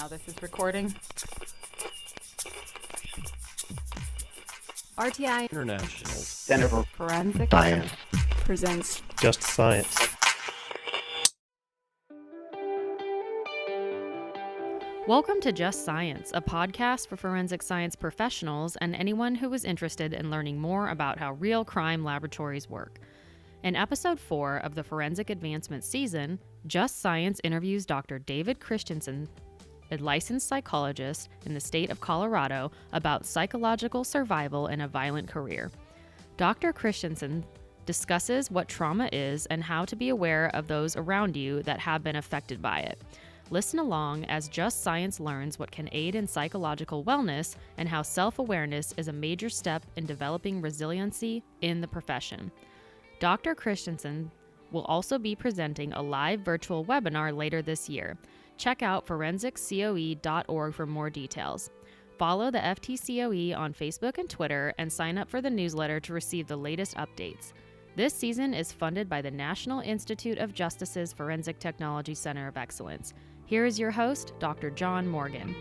Now this is recording. RTI International Center for Forensic Science presents Just Science. Welcome to Just Science, a podcast for forensic science professionals and anyone who is interested in learning more about how real crime laboratories work. In episode 4 of the Forensic Advancement season, Just Science interviews Dr. David Christensen, a licensed psychologist in the state of Colorado, about psychological survival in a violent career. Dr. Christensen discusses what trauma is and how to be aware of those around you that have been affected by it. Listen along as Just Science learns what can aid in psychological wellness and how self-awareness is a major step in developing resiliency in the profession. Dr. Christensen will also be presenting a live virtual webinar later this year. Check out forensiccoe.org for more details. Follow the FTCOE on Facebook and Twitter and sign up for the newsletter to receive the latest updates. This season is funded by the National Institute of Justice's Forensic Technology Center of Excellence. Here is your host, Dr. John Morgan.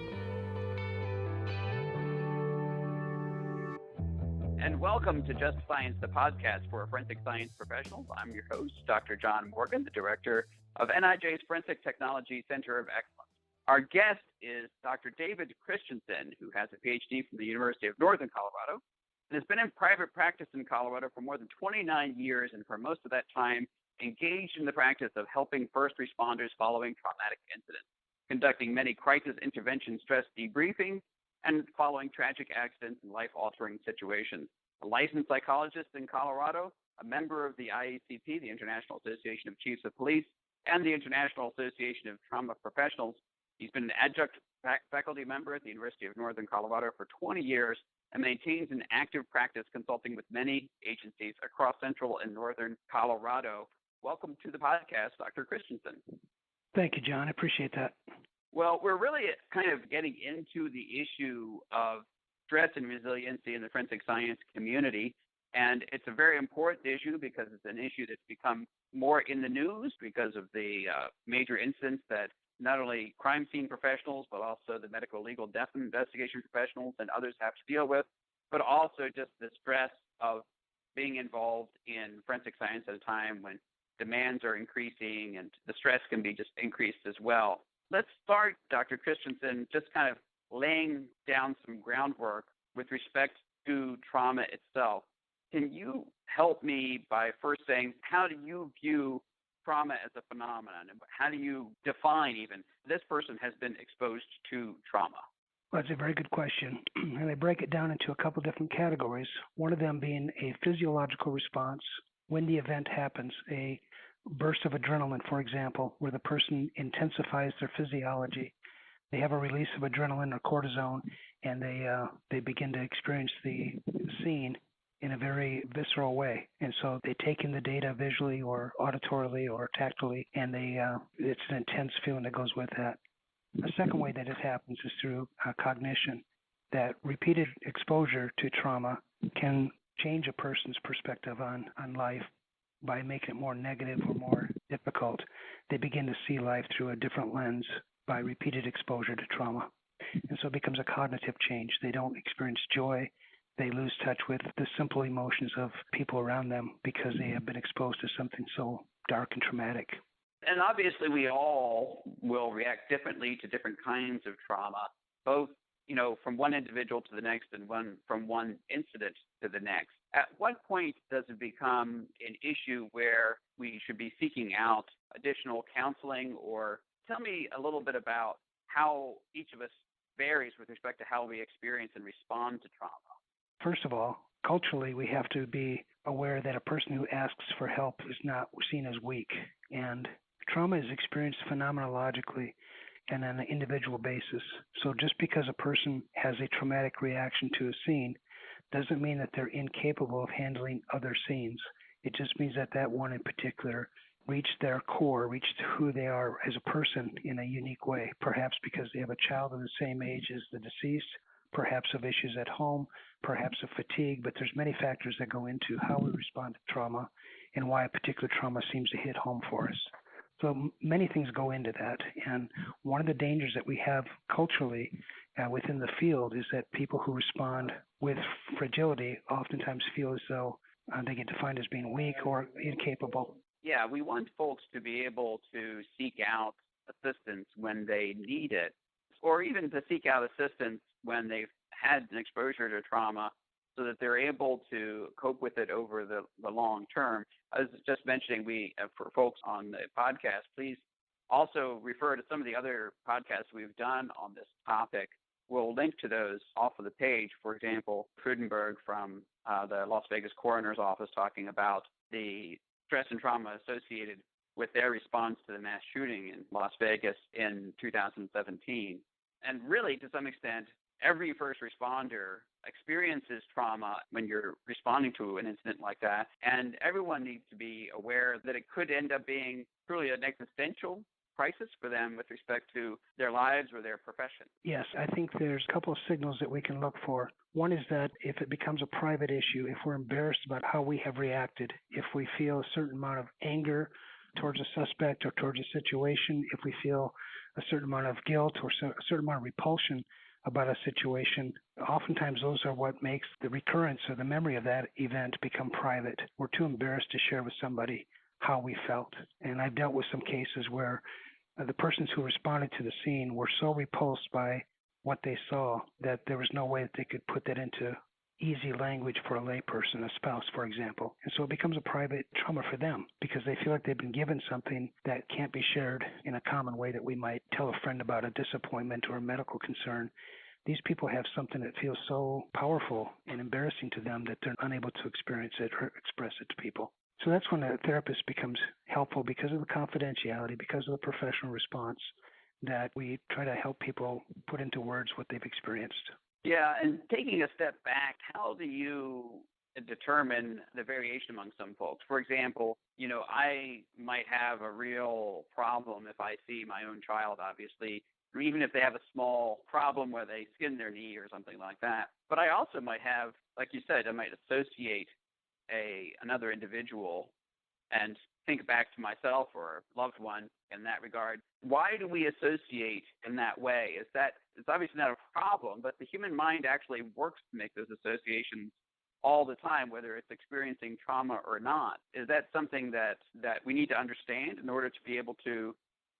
and welcome to Just Science, the podcast for forensic science professionals. I'm your host, Dr. John Morgan, the director of NIJ's Forensic Technology Center of Excellence. Our guest is Dr. David Christensen, who has a PhD from the University of Northern Colorado and has been in private practice in Colorado for more than 29 years, and for most of that time engaged in the practice of helping first responders following traumatic incidents, conducting many crisis intervention stress debriefings, and following tragic accidents and life-altering situations. A licensed psychologist in Colorado, a member of the IACP, the International Association of Chiefs of Police, and the International Association of Trauma Professionals. He's been an adjunct faculty member at the University of Northern Colorado for 20 years and maintains an active practice consulting with many agencies across central and northern Colorado. Welcome to the podcast, Dr. Christensen. Thank you, John. I appreciate that. Well, we're really kind of getting into the issue of stress and resiliency in the forensic science community. And it's a very important issue because it's an issue that's become more in the news because of the major incidents that not only crime scene professionals, but also the medical legal death investigation professionals and others have to deal with, but also just the stress of being involved in forensic science at a time when demands are increasing and the stress can be just increased as well. Let's start, Dr. Christensen, just kind of laying down some groundwork with respect to trauma itself. Can you help me by first saying, how do you view trauma as a phenomenon? And how do you define even this person has been exposed to trauma? Well, that's a very good question. And I break it down into a couple different categories, one of them being a physiological response when the event happens, a burst of adrenaline, for example, where the person intensifies their physiology. They have a release of adrenaline or cortisone, and they begin to experience the scene in a very visceral way. And so they take in the data visually or auditorily or tactily, and it's an intense feeling that goes with that. A second way that it happens is through cognition, that repeated exposure to trauma can change a person's perspective on life by making it more negative or more difficult. They begin to see life through a different lens by repeated exposure to trauma. And so it becomes a cognitive change. They don't experience joy. They lose touch with the simple emotions of people around them because they have been exposed to something so dark and traumatic. And obviously we all will react differently to different kinds of trauma, both from one individual to the next and from one incident to the next. At what point does it become an issue where we should be seeking out additional counseling? Or tell me a little bit about how each of us varies with respect to how we experience and respond to trauma. First of all, culturally, we have to be aware that a person who asks for help is not seen as weak. And trauma is experienced phenomenologically and on an individual basis. So just because a person has a traumatic reaction to a scene doesn't mean that they're incapable of handling other scenes. It just means that that one in particular reached their core, reached who they are as a person in a unique way, perhaps because they have a child of the same age as the deceased, perhaps of issues at home, perhaps of fatigue, but there's many factors that go into how we respond to trauma and why a particular trauma seems to hit home for us. So many things go into that. And one of the dangers that we have culturally within the field is that people who respond with fragility oftentimes feel as though they get defined as being weak or incapable. Yeah, we want folks to be able to seek out assistance when they need it, or even to seek out assistance when they've had an exposure to trauma so that they're able to cope with it over the long term. I was just mentioning, for folks on the podcast, please also refer to some of the other podcasts we've done on this topic. We'll link to those off of the page. For example, Frudenberg from the Las Vegas Coroner's Office talking about the stress and trauma associated with their response to the mass shooting in Las Vegas in 2017. And really, to some extent, every first responder experiences trauma when you're responding to an incident like that, and everyone needs to be aware that it could end up being truly an existential crisis for them with respect to their lives or their profession. Yes, I think there's a couple of signals that we can look for. One is that if it becomes a private issue, if we're embarrassed about how we have reacted, if we feel a certain amount of anger towards a suspect or towards a situation, if we feel a certain amount of guilt or a certain amount of repulsion about a situation, oftentimes those are what makes the recurrence or the memory of that event become private. We're too embarrassed to share with somebody how we felt. And I've dealt with some cases where the persons who responded to the scene were so repulsed by what they saw that there was no way that they could put that into easy language for a layperson, a spouse, for example. And so it becomes a private trauma for them because they feel like they've been given something that can't be shared in a common way that we might tell a friend about a disappointment or a medical concern. These people have something that feels so powerful and embarrassing to them that they're unable to experience it or express it to people. So that's when a therapist becomes helpful because of the confidentiality, because of the professional response, that we try to help people put into words what they've experienced. Yeah, and taking a step back, how do you determine the variation among some folks? For example, I might have a real problem if I see my own child, obviously, or even if they have a small problem where they skin their knee or something like that. But I also might have, like you said, I might associate another individual and think back to myself or a loved one in that regard. Why do we associate in that way? It's obviously not a problem, but the human mind actually works to make those associations all the time, whether it's experiencing trauma or not. Is that something that we need to understand in order to be able to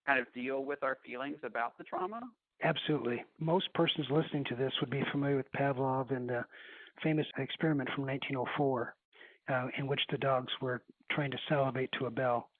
kind of deal with our feelings about the trauma? Absolutely. Most persons listening to this would be familiar with Pavlov and the famous experiment from 1904 in which the dogs were trained to salivate to a bell.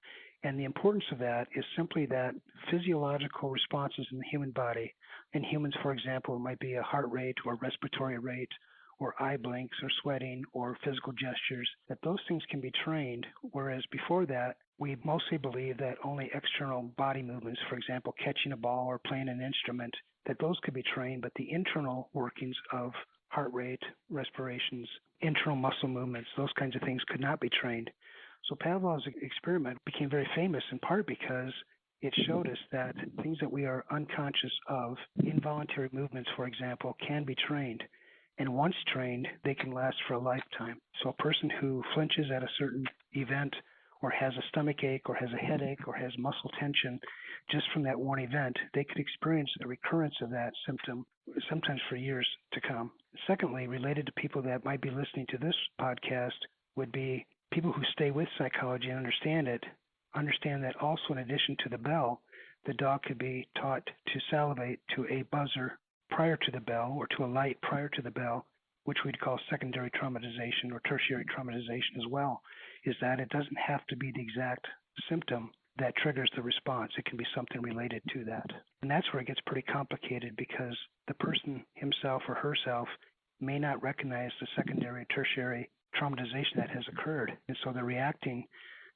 And the importance of that is simply that physiological responses in the human body, in humans, for example, it might be a heart rate or respiratory rate or eye blinks or sweating or physical gestures, that those things can be trained, whereas before that, we mostly believe that only external body movements, for example, catching a ball or playing an instrument, that those could be trained, but the internal workings of heart rate, respirations, internal muscle movements, those kinds of things could not be trained. So Pavlov's experiment became very famous in part because it showed us that things that we are unconscious of, involuntary movements, for example, can be trained. And once trained, they can last for a lifetime. So a person who flinches at a certain event or has a stomach ache or has a headache or has muscle tension just from that one event, they could experience a recurrence of that symptom sometimes for years to come. Secondly, related to people that might be listening to this podcast would be people who stay with psychology and understand that also in addition to the bell, the dog could be taught to salivate to a buzzer prior to the bell or to a light prior to the bell, which we'd call secondary traumatization or tertiary traumatization as well, is that it doesn't have to be the exact symptom that triggers the response. It can be something related to that. And that's where it gets pretty complicated because the person himself or herself may not recognize the secondary, tertiary traumatization that has occurred. And so they're reacting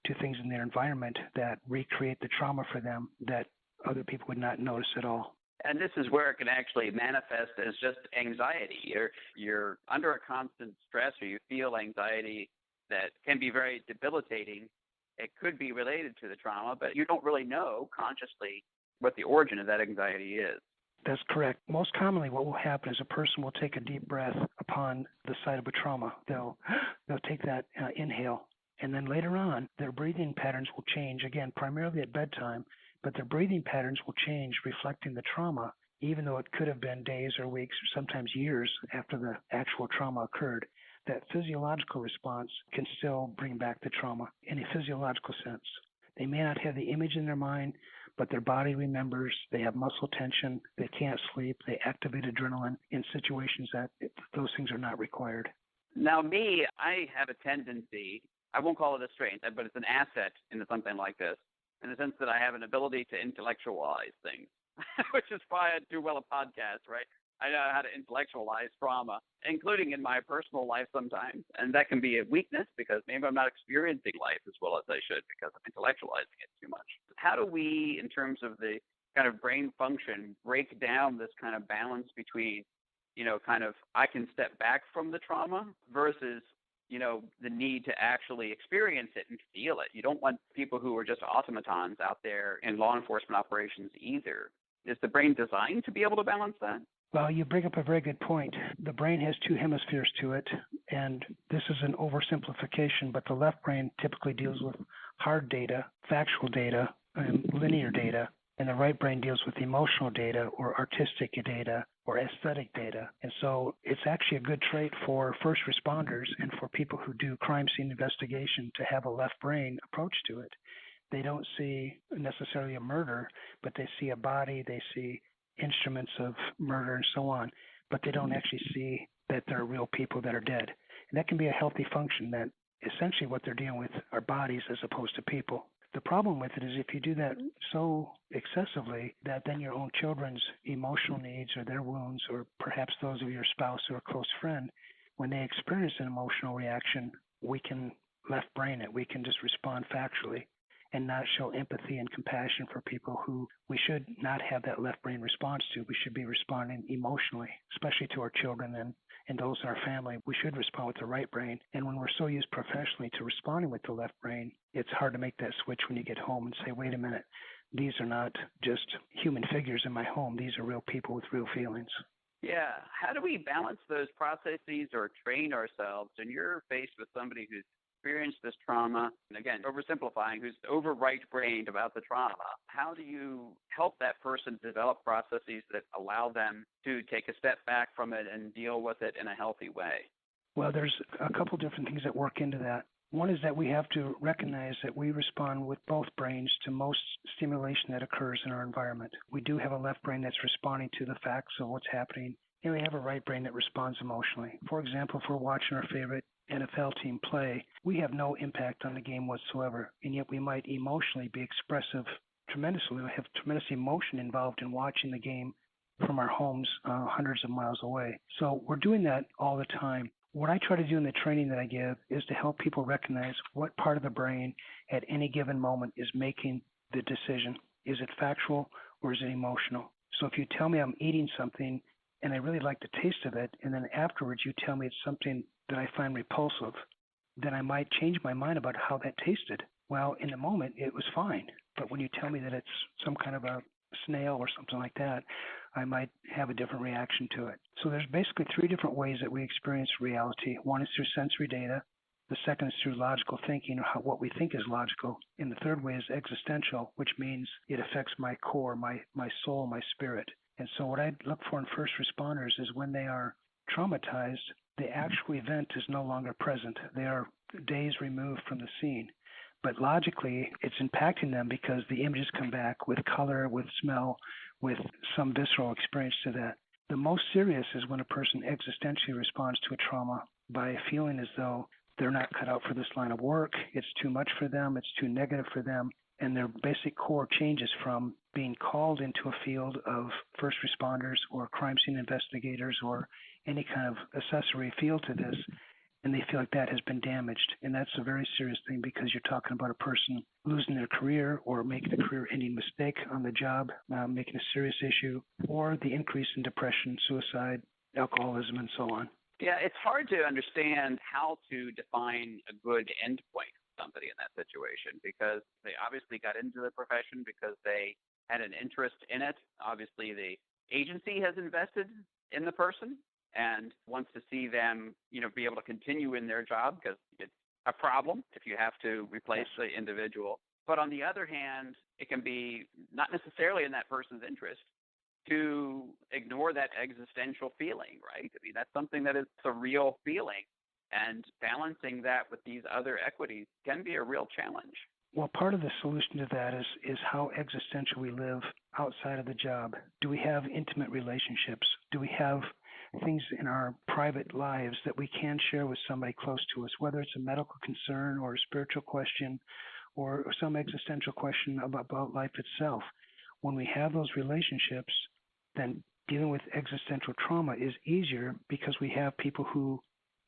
to things in their environment that recreate the trauma for them that other people would not notice at all. And this is where it can actually manifest as just anxiety. You're under a constant stress or you feel anxiety that can be very debilitating. It could be related to the trauma, but you don't really know consciously what the origin of that anxiety is. That's correct. Most commonly what will happen is a person will take a deep breath upon the site of a trauma. They'll take that inhale And then later on, their breathing patterns will change, again, primarily at bedtime, but their breathing patterns will change, reflecting the trauma, even though it could have been days or weeks or sometimes years after the actual trauma occurred. That physiological response can still bring back the trauma in a physiological sense. They may not have the image in their mind, but their body remembers. They have muscle tension. They can't sleep. They activate adrenaline in situations that those things are not required. Now, me, I have a tendency, I won't call it a strength, but it's an asset into something like this, in the sense that I have an ability to intellectualize things, which is why I do well a podcast, right? I know how to intellectualize trauma, including in my personal life sometimes. And that can be a weakness because maybe I'm not experiencing life as well as I should because I'm intellectualizing it too much. How do we, in terms of the kind of brain function, break down this kind of balance between, kind of I can step back from the trauma versus, the need to actually experience it and feel it? You don't want people who are just automatons out there in law enforcement operations either. Is the brain designed to be able to balance that? Well, you bring up a very good point. The brain has two hemispheres to it, and this is an oversimplification, but the left brain typically deals with hard data, factual data, and linear data, and the right brain deals with emotional data or artistic data or aesthetic data. And so it's actually a good trait for first responders and for people who do crime scene investigation to have a left brain approach to it. They don't see necessarily a murder, but they see a body, they see instruments of murder and so on, but they don't actually see that there are real people that are dead. And that can be a healthy function, that essentially what they're dealing with are bodies as opposed to people. The problem with it is if you do that so excessively that then your own children's emotional needs or their wounds or perhaps those of your spouse or a close friend, when they experience an emotional reaction, we can left brain it. We can just respond factually and not show empathy and compassion for people who we should not have that left brain response to. We should be responding emotionally, especially to our children and those in our family. We should respond with the right brain. And when we're so used professionally to responding with the left brain, it's hard to make that switch when you get home and say, wait a minute, these are not just human figures in my home. These are real people with real feelings. Yeah. How do we balance those processes or train ourselves? And you're faced with somebody who's experienced this trauma, and again, oversimplifying, who's over right-brained about the trauma. How do you help that person develop processes that allow them to take a step back from it and deal with it in a healthy way? Well, there's a couple different things that work into that. One is that we have to recognize that we respond with both brains to most stimulation that occurs in our environment. We do have a left brain that's responding to the facts of what's happening, and we have a right brain that responds emotionally. For example, if we're watching our favorite NFL team play, we have no impact on the game whatsoever, and yet we might emotionally be expressive tremendously. We have tremendous emotion involved in watching the game from our homes hundreds of miles away. So we're doing that all the time. What I try to do in the training that I give is to help people recognize what part of the brain at any given moment is making the decision. Is it factual or is it emotional? So if you tell me I'm eating something and I really like the taste of it, and then afterwards you tell me it's something that I find repulsive, then I might change my mind about how that tasted. Well, in the moment, it was fine. But when you tell me that it's some kind of a snail or something like that, I might have a different reaction to it. So there's basically three different ways that we experience reality. One is through sensory data. The second is through logical thinking, or what we think is logical. And the third way is existential, which means it affects my core, my soul, my spirit. And so what I look for in first responders is when they are traumatized, the actual event is no longer present. They are days removed from the scene. But logically, it's impacting them because the images come back with color, with smell, with some visceral experience to that. The most serious is when a person existentially responds to a trauma by feeling as though they're not cut out for this line of work, it's too much for them, it's too negative for them, and their basic core changes from being called into a field of first responders or crime scene investigators or any kind of accessory field to this, and they feel like that has been damaged. And that's a very serious thing because you're talking about a person losing their career or making a career-ending mistake on the job, making a serious issue, or the increase in depression, suicide, alcoholism, and so on. Yeah, it's hard to understand how to define a good endpoint for somebody in that situation because they obviously got into the profession because they had an interest in it. Obviously, the agency has invested in the person and wants to see them, be able to continue in their job because it's a problem if you have to replace the individual. But on the other hand, it can be not necessarily in that person's interest to ignore that existential feeling, right? I mean, that's something that is a real feeling, and balancing that with these other equities can be a real challenge. Well, part of the solution to that is how existential we live outside of the job. Do we have intimate relationships? Do we have things in our private lives that we can share with somebody close to us, whether it's a medical concern or a spiritual question or some existential question about life itself? When we have those relationships, then dealing with existential trauma is easier because we have people who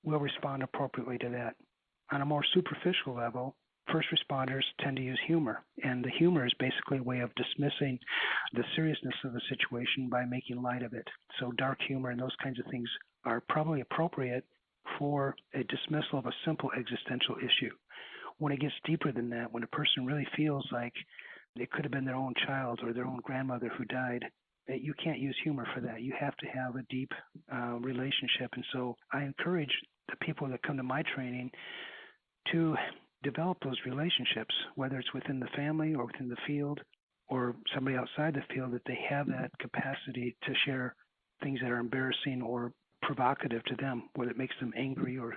will respond appropriately to that. On a more superficial level, first responders tend to use humor, and the humor is basically a way of dismissing the seriousness of the situation by making light of it. So dark humor and those kinds of things are probably appropriate for a dismissal of a simple existential issue. When it gets deeper than that, when a person really feels like it could have been their own child or their own grandmother who died, you can't use humor for that. You have to have a deep relationship. And so I encourage the people that come to my training to develop those relationships, whether it's within the family or within the field or somebody outside the field, that they have that capacity to share things that are embarrassing or provocative to them, whether it makes them angry or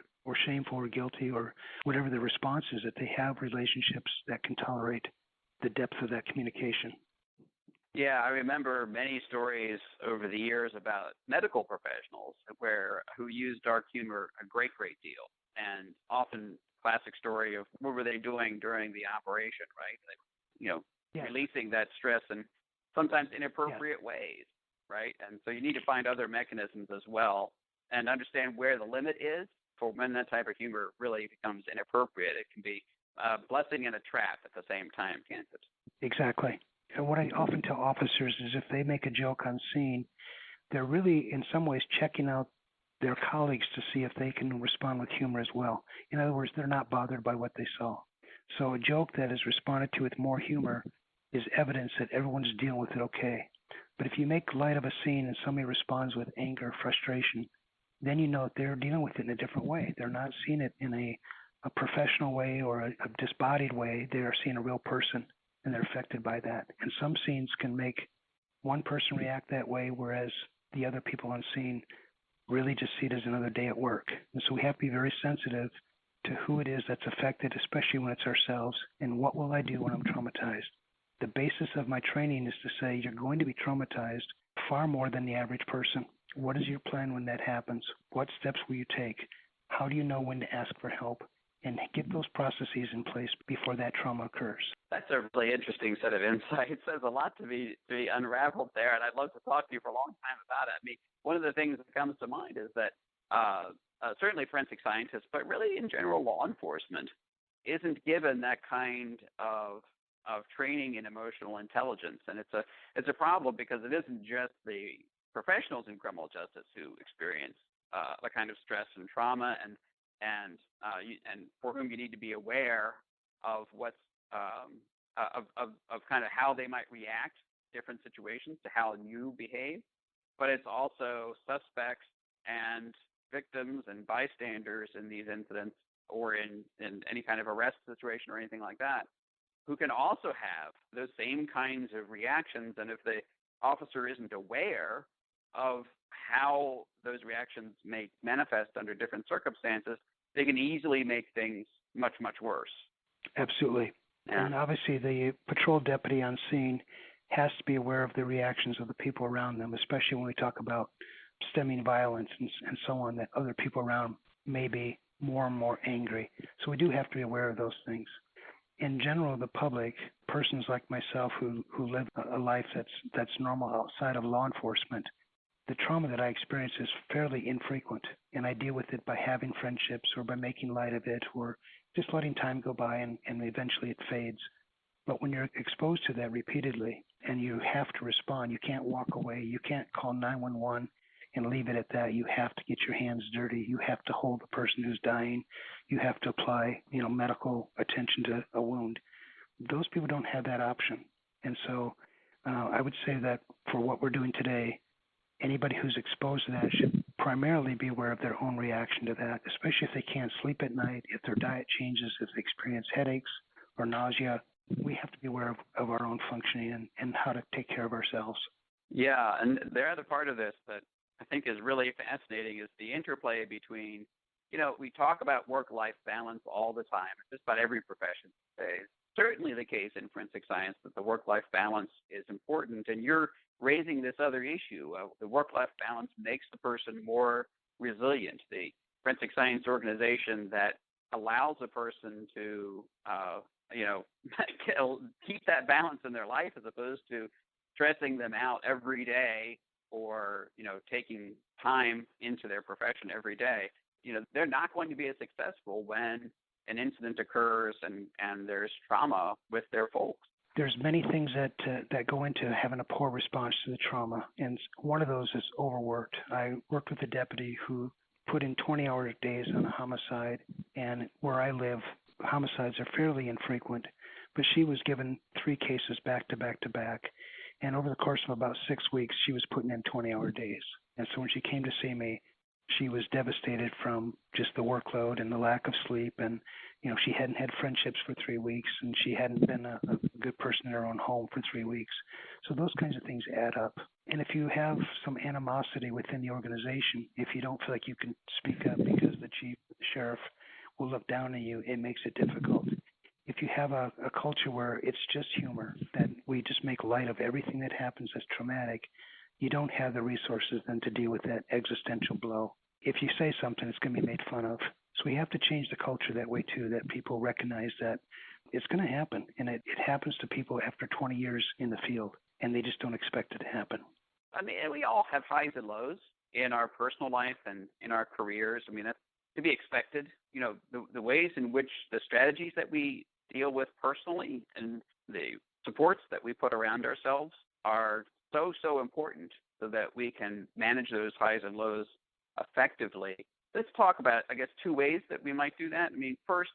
shameful or guilty or whatever the response is, that they have relationships that can tolerate the depth of that communication. Yeah, I remember many stories over the years about medical professionals who use dark humor a great deal, and often classic story of what were they doing during the operation, right? Yes. Releasing that stress in sometimes inappropriate ways, right? And so you need to find other mechanisms as well and understand where the limit is for when that type of humor really becomes inappropriate. It can be a blessing and a trap at the same time, can't it? Exactly. And what I often tell officers is if they make a joke on scene, they're really in some ways checking out their colleagues to see if they can respond with humor as well. In other words, they're not bothered by what they saw. So a joke that is responded to with more humor is evidence that everyone's dealing with it okay. But if you make light of a scene and somebody responds with anger, frustration, then you know that they're dealing with it in a different way. They're not seeing it in a professional way or a disembodied way. They are seeing a real person, and they're affected by that. And some scenes can make one person react that way, whereas the other people on scene really just see it as another day at work. And so we have to be very sensitive to who it is that's affected, especially when it's ourselves, and what will I do when I'm traumatized. The basis of my training is to say you're going to be traumatized far more than the average person. What is your plan when that happens? What steps will you take? How do you know when to ask for help? And get those processes in place before that trauma occurs. That's a really interesting set of insights. There's a lot to be unraveled there, and I'd love to talk to you for a long time about it. I mean, one of the things that comes to mind is that certainly forensic scientists, but really in general law enforcement, isn't given that kind of training in emotional intelligence, and it's a problem because it isn't just the professionals in criminal justice who experience the kind of stress and trauma and for whom you need to be aware of what's of kind of how they might react to different situations, to how you behave, but it's also suspects and victims and bystanders in these incidents or in any kind of arrest situation or anything like that, who can also have those same kinds of reactions. And if the officer isn't aware of how those reactions may manifest under different circumstances, they can easily make things much worse. Absolutely. Yeah. And obviously the patrol deputy on scene has to be aware of the reactions of the people around them, especially when we talk about stemming violence and so on, that other people around may be more and more angry. So we do have to be aware of those things. In general, the public, persons like myself who live a life that's normal outside of law enforcement, the trauma that I experience is fairly infrequent, and I deal with it by having friendships or by making light of it or just letting time go by and eventually it fades. But when you're exposed to that repeatedly and you have to respond, you can't walk away, you can't call 911 and leave it at that. You have to get your hands dirty. You have to hold the person who's dying. You have to apply, medical attention to a wound. Those people don't have that option. And so I would say that for what we're doing today, anybody who's exposed to that primarily be aware of their own reaction to that, especially if they can't sleep at night, if their diet changes, if they experience headaches or nausea. We have to be aware of our own functioning and how to take care of ourselves. Yeah, and the other part of this that I think is really fascinating is the interplay between, we talk about work-life balance all the time, just about every profession. It's certainly the case in forensic science that the work-life balance is important, and you're raising this other issue. The work-life balance makes the person more resilient. The forensic science organization that allows a person to, keep that balance in their life as opposed to stressing them out every day or, taking time into their profession every day, they're not going to be as successful when an incident occurs and there's trauma with their folks. There's many things that go into having a poor response to the trauma, and one of those is overworked. I worked with a deputy who put in 20-hour days on a homicide, and where I live, homicides are fairly infrequent, but she was given 3 cases back to back to back, and over the course of about 6 weeks, she was putting in 20-hour days. And so when she came to see me, she was devastated from just the workload and the lack of sleep, and she hadn't had friendships for 3 weeks, and she hadn't been a good person in her own home for 3 weeks. So those kinds of things add up. And if you have some animosity within the organization, if you don't feel like you can speak up because the chief, the sheriff will look down on you, it makes it difficult. If you have a culture where it's just humor, that we just make light of everything that happens as traumatic, you don't have the resources then to deal with that existential blow. If you say something, it's going to be made fun of. So we have to change the culture that way too, that people recognize that it's going to happen. And it happens to people after 20 years in the field, and they just don't expect it to happen. I mean, we all have highs and lows in our personal life and in our careers. I mean, that's to be expected. The ways in which the strategies that we deal with personally and the supports that we put around ourselves are so important so that we can manage those highs and lows effectively. Let's talk about, I guess, 2 ways that we might do that. I mean, first,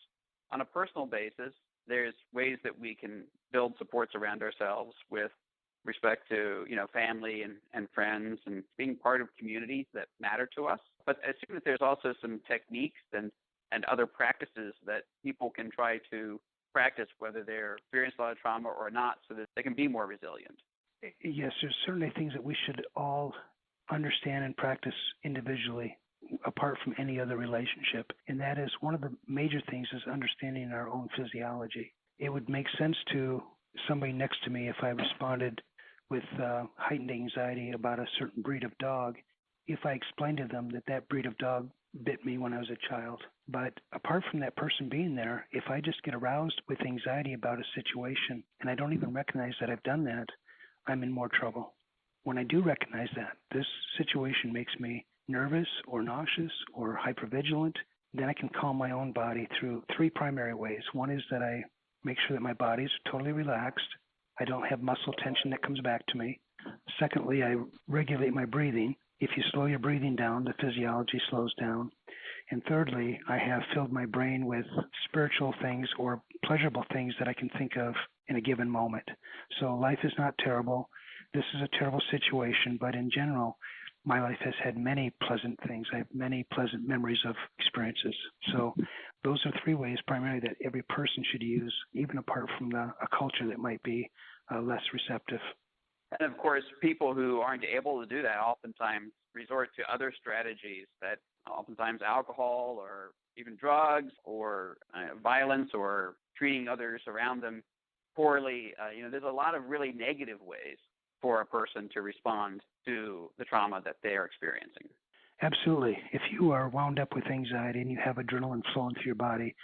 on a personal basis, there's ways that we can build supports around ourselves with respect to, family and friends and being part of communities that matter to us. But I assume that there's also some techniques and other practices that people can try to practice, whether they're experienced a lot of trauma or not, so that they can be more resilient. Yes, there's certainly things that we should all understand and practice individually apart from any other relationship. And that is one of the major things is understanding our own physiology. It would make sense to somebody next to me if I responded with heightened anxiety about a certain breed of dog if I explained to them that breed of dog bit me when I was a child. But apart from that person being there, if I just get aroused with anxiety about a situation and I don't even recognize that I've done that, I'm in more trouble. When I do recognize that this situation makes me nervous or nauseous or hypervigilant, then I can calm my own body through 3 primary ways. One is that I make sure that my body is totally relaxed. I don't have muscle tension that comes back to me. Secondly, I regulate my breathing. If you slow your breathing down, the physiology slows down. And thirdly, I have filled my brain with spiritual things or pleasurable things that I can think of in a given moment. So life is not terrible. This is a terrible situation, but in general, my life has had many pleasant things. I have many pleasant memories of experiences. So those are 3 ways primarily that every person should use, even apart from a culture that might be less receptive. And of course, people who aren't able to do that oftentimes resort to other strategies that oftentimes alcohol or even drugs or violence or treating others around them poorly. There's a lot of really negative ways for a person to respond to the trauma that they are experiencing. Absolutely. If you are wound up with anxiety and you have adrenaline flowing through your body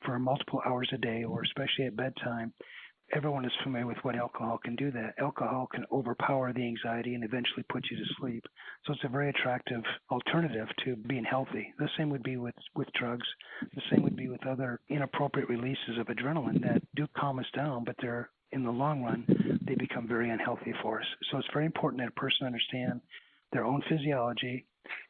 for multiple hours a day, or especially at bedtime, everyone is familiar with what alcohol can do. That alcohol can overpower the anxiety and eventually put you to sleep. So it's a very attractive alternative to being healthy. The same would be with drugs. The same would be with other inappropriate releases of adrenaline that do calm us down, but they're in the long run, they become very unhealthy for us. So it's very important that a person understand their own physiology.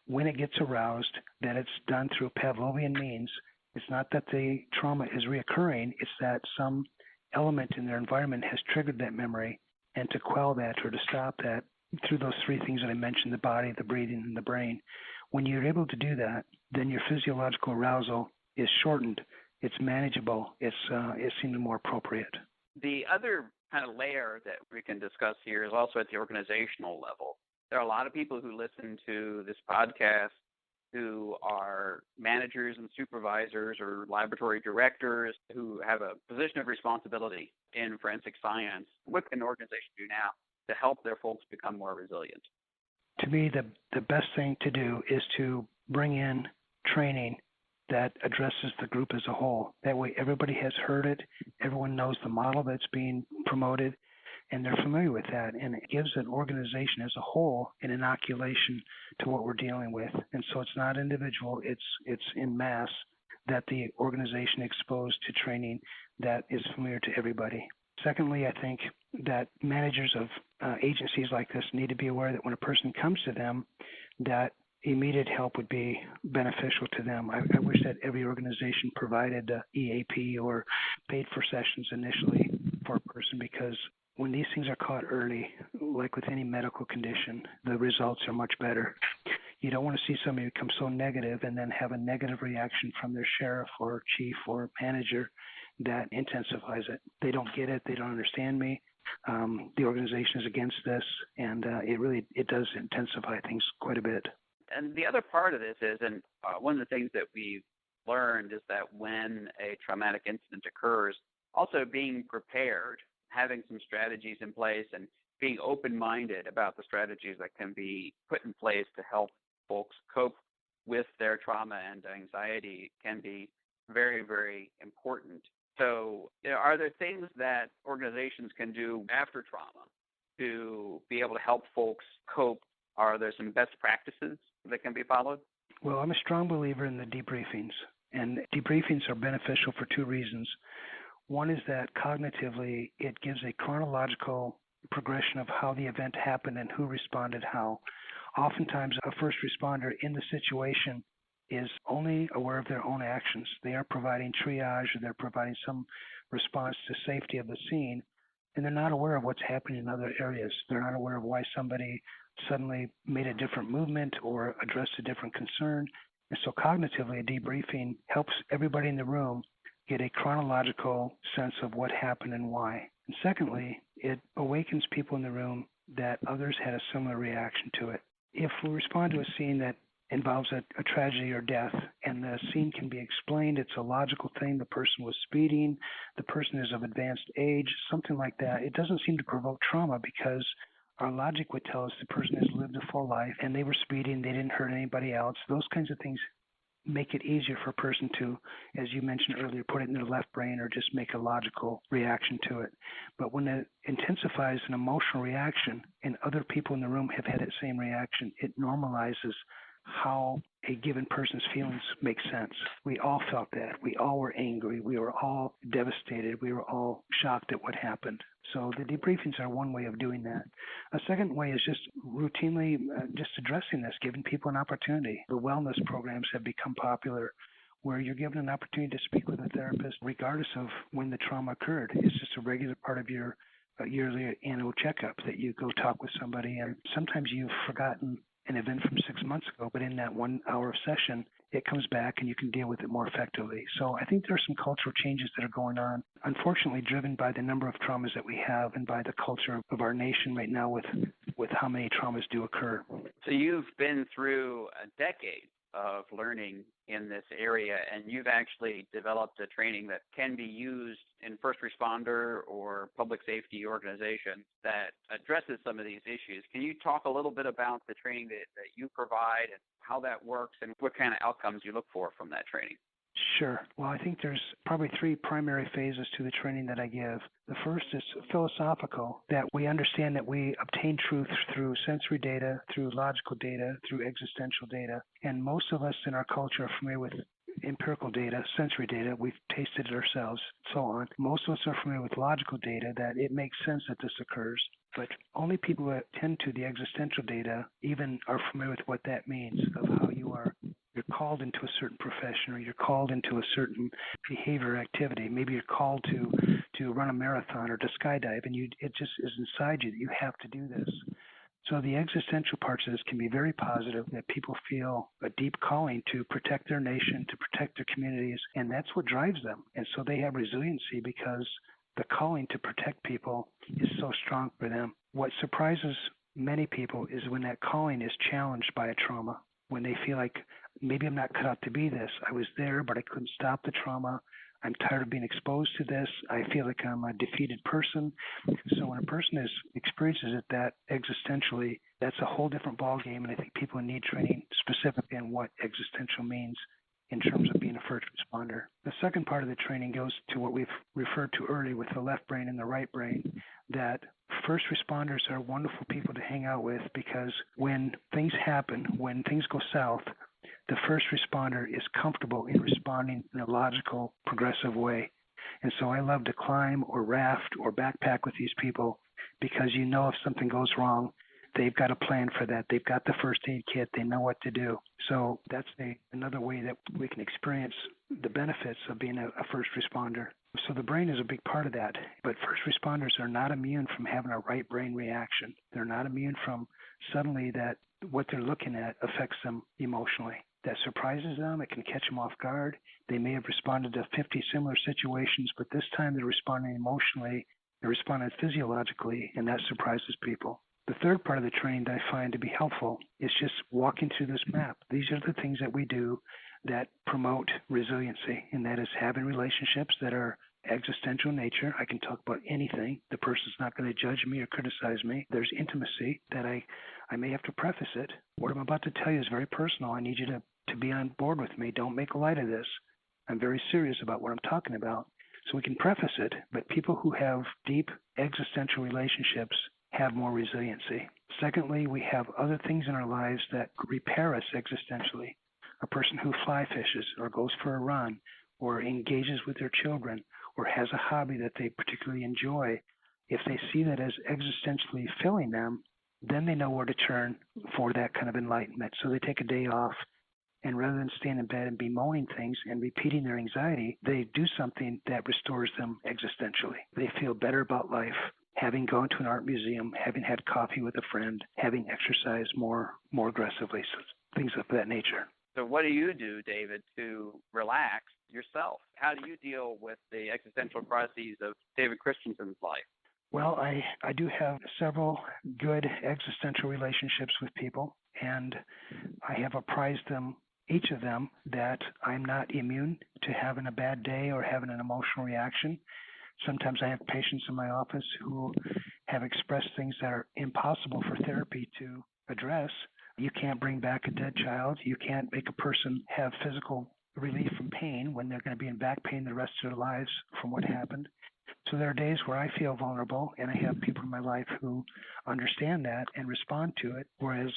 When it gets aroused, that it's done through Pavlovian means. It's not that the trauma is reoccurring, it's that some element in their environment has triggered that memory, and to quell that or to stop that through those 3 things that I mentioned, the body, the breathing, and the brain, When you're able to do that, then your physiological arousal is shortened. It's manageable. It seems more appropriate. The other kind of layer that we can discuss here is also at the organizational level. There are a lot of people who listen to this podcast who are managers and supervisors or laboratory directors who have a position of responsibility in forensic science. What can an organization do now to help their folks become more resilient? To me, the best thing to do is to bring in training that addresses the group as a whole. That way everybody has heard it, everyone knows the model that's being promoted, and they're familiar with that. And it gives an organization as a whole an inoculation to what we're dealing with. And so it's not individual, it's in mass that the organization exposed to training that is familiar to everybody. Secondly, I think that managers of agencies like this need to be aware that when a person comes to them, that immediate help would be beneficial to them. I wish that every organization provided EAP or paid for sessions initially for a person, because when these things are caught early, like with any medical condition, the results are much better. You don't want to see somebody become so negative and then have a negative reaction from their sheriff or chief or manager that intensifies it. They don't get it. They don't understand me. The organization is against this, and it does intensify things quite a bit. And the other part of this is, and one of the things that we've learned is that when a traumatic incident occurs, also being prepared, having some strategies in place, and being open-minded about the strategies that can be put in place to help folks cope with their trauma and anxiety can be very, very important. So are there things that organizations can do after trauma to be able to help folks cope? Are there some best practices that can be followed? Well, I'm a strong believer in the debriefings, and debriefings are beneficial for two reasons. One is that cognitively it gives a chronological progression of how the event happened and who responded how. Oftentimes, a first responder in the situation is only aware of their own actions. They are providing triage, or they're providing some response to safety of the scene, and they're not aware of what's happening in other areas. They're not aware of why somebody suddenly made a different movement or addressed a different concern. And so cognitively, a debriefing helps everybody in the room get a chronological sense of what happened and why. And secondly, it awakens people in the room that others had a similar reaction to it. If we respond to a scene that involves a tragedy or death, and the scene can be explained, it's a logical thing, the person was speeding, the person is of advanced age, something like that, it doesn't seem to provoke trauma because our logic would tell us the person has lived a full life and they were speeding, they didn't hurt anybody else. Those kinds of things make it easier for a person to, as you mentioned earlier, put it in their left brain or just make a logical reaction to it. But when it intensifies an emotional reaction and other people in the room have had that same reaction, it normalizes how a given person's feelings make sense. We all felt that. We all were angry. We were all devastated. We were all shocked at what happened. So the debriefings are one way of doing that. A second way is just routinely just addressing this, giving people an opportunity. The wellness programs have become popular where you're given an opportunity to speak with a therapist regardless of when the trauma occurred. It's just a regular part of your yearly annual checkup that you go talk with somebody, and sometimes you've forgotten an event from 6 months ago, but in that 1 hour session, it comes back and you can deal with it more effectively. So I think there are some cultural changes that are going on, unfortunately driven by the number of traumas that we have and by the culture of our nation right now with how many traumas do occur. So you've been through a decade of learning in this area, and you've actually developed a training that can be used in first responder or public safety organizations that addresses some of these issues. Can you talk a little bit about the training that you provide and how that works and what kind of outcomes you look for from that training? Sure. Well, I think there's probably three primary phases to the training that I give. The first is philosophical, that we understand that we obtain truth through sensory data, through logical data, through existential data. And most of us in our culture are familiar with empirical data, sensory data. We've tasted it ourselves, so on. Most of us are familiar with logical data, that it makes sense that this occurs. But only people who attend to the existential data even are familiar with what that means, of how you're called into a certain profession, or you're called into a certain behavior or activity. Maybe you're called to run a marathon or to skydive, and it just is inside you that you have to do this. So the existential parts of this can be very positive, that people feel a deep calling to protect their nation, to protect their communities, and that's what drives them. And so they have resiliency because the calling to protect people is so strong for them. What surprises many people is when that calling is challenged by a trauma, when they feel like maybe I'm not cut out to be this. I was there, but I couldn't stop the trauma. I'm tired of being exposed to this. I feel like I'm a defeated person. So when a person experiences it that existentially, that's a whole different ballgame. And I think people need training specifically on what existential means in terms of being a first responder. The second part of the training goes to what we've referred to earlier with the left brain and the right brain, that first responders are wonderful people to hang out with, because when things happen, when things go south, the first responder is comfortable in responding in a logical, progressive way. And so I love to climb or raft or backpack with these people, because you know if something goes wrong, they've got a plan for that. They've got the first aid kit. They know what to do. So that's another way that we can experience the benefits of being a first responder. So the brain is a big part of that. But first responders are not immune from having a right brain reaction. They're not immune from suddenly that what they're looking at affects them emotionally. That surprises them. It can catch them off guard. They may have responded to 50 similar situations, but this time they're responding emotionally. They're responding physiologically, and that surprises people. The third part of the training that I find to be helpful is just walking through this map. These are the things that we do that promote resiliency, and that is having relationships that are existential in nature. I can talk about anything. The person's not going to judge me or criticize me. There's intimacy that I may have to preface it. What I'm about to tell you is very personal. I need you to be on board with me. Don't make light of this. I'm very serious about what I'm talking about. So we can preface it, but people who have deep existential relationships have more resiliency. Secondly, we have other things in our lives that repair us existentially. A person who fly fishes or goes for a run or engages with their children or has a hobby that they particularly enjoy, if they see that as existentially filling them, then they know where to turn for that kind of enlightenment. So they take a day off, and rather than staying in bed and bemoaning things and repeating their anxiety, they do something that restores them existentially. They feel better about life, having gone to an art museum, having had coffee with a friend, having exercised more aggressively, so things of that nature. So what do you do, David, to relax yourself? How do you deal with the existential crises of David Christensen's life? Well, I do have several good existential relationships with people, and I have apprised them, each of them, that I'm not immune to having a bad day or having an emotional reaction. Sometimes I have patients in my office who have expressed things that are impossible for therapy to address. You can't bring back a dead child. You can't make a person have physical relief from pain when they're going to be in back pain the rest of their lives from what happened. So there are days where I feel vulnerable, and I have people in my life who understand that and respond to it, whereas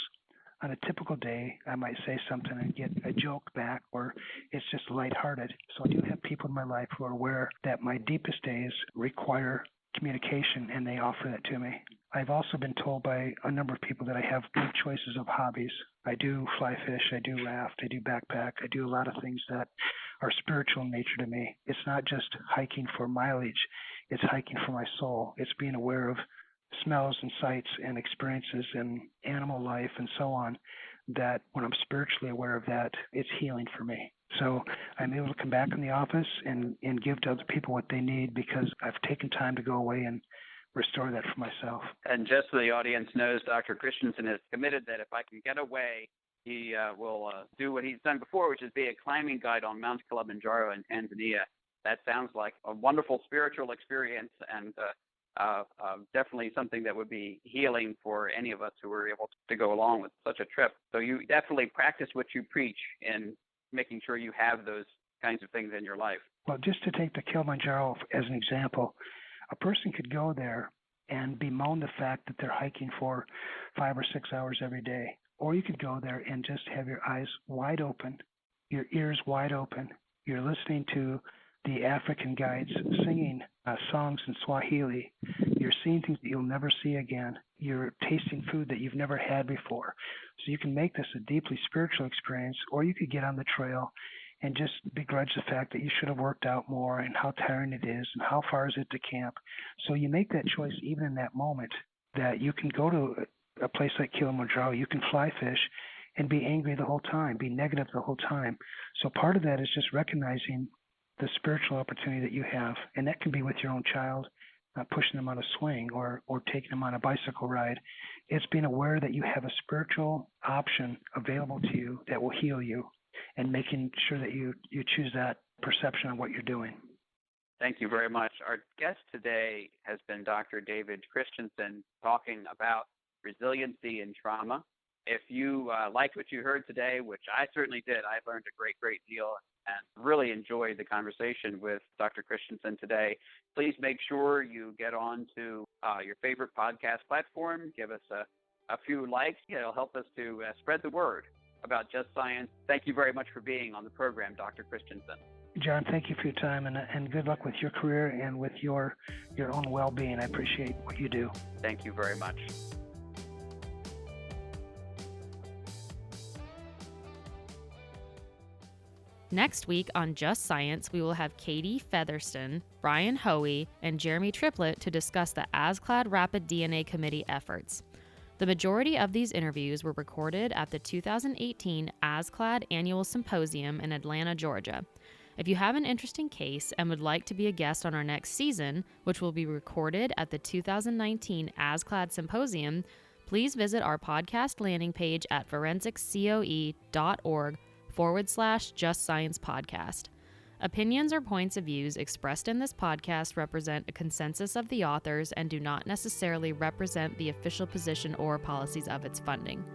on a typical day, I might say something and get a joke back, or it's just lighthearted. So I do have people in my life who are aware that my deepest days require communication, and they offer that to me. I've also been told by a number of people that I have good choices of hobbies. I do fly fish, I do raft, I do backpack, I do a lot of things that are spiritual in nature to me. It's not just hiking for mileage, it's hiking for my soul. It's being aware of smells and sights and experiences and animal life and so on, that when I'm spiritually aware of that, it's healing for me. So I'm able to come back in the office and give to other people what they need, because I've taken time to go away and restore that for myself. And just so the audience knows, Dr. Christensen has committed that if I can get away, he will do what he's done before, which is be a climbing guide on Mount Kilimanjaro in Tanzania. That sounds like a wonderful spiritual experience, and definitely something that would be healing for any of us who were able to go along with such a trip. So you definitely practice what you preach in making sure you have those kinds of things in your life. Well, just to take the Kilimanjaro as an example, a person could go there and bemoan the fact that they're hiking for 5 or 6 hours every day. Or you could go there and just have your eyes wide open, your ears wide open. You're listening to the African guides singing songs in Swahili. You're seeing things that you'll never see again. You're tasting food that you've never had before. So you can make this a deeply spiritual experience, or you could get on the trail and just begrudge the fact that you should have worked out more and how tiring it is and how far is it to camp. So you make that choice even in that moment, that you can go to a place like Kilimanjaro, you can fly fish and be angry the whole time, be negative the whole time. So part of that is just recognizing the spiritual opportunity that you have, and that can be with your own child, pushing them on a swing or taking them on a bicycle ride. It's being aware that you have a spiritual option available to you that will heal you, and making sure that you choose that perception of what you're doing. Thank you very much. Our guest today has been Dr. David Christensen, talking about resiliency in trauma. If you liked what you heard today, which I certainly did, I learned a great deal and really enjoyed the conversation with Dr. Christensen today. Please make sure you get on to your favorite podcast platform. Give us a few likes. It'll help us to spread the word about Just Science. Thank you very much for being on the program, Dr. Christensen. John, thank you for your time, and good luck with your career and with your own well-being. I appreciate what you do. Thank you very much. Next week on Just Science, we will have Katie Featherston, Brian Hoey, and Jeremy Triplett to discuss the ASCLD Rapid DNA Committee efforts. The majority of these interviews were recorded at the 2018 ASCLD Annual Symposium in Atlanta, Georgia. If you have an interesting case and would like to be a guest on our next season, which will be recorded at the 2019 ASCLD Symposium, please visit our podcast landing page at forensiccoe.org/Just Science Podcast. Opinions or points of views expressed in this podcast represent a consensus of the authors and do not necessarily represent the official position or policies of its funding.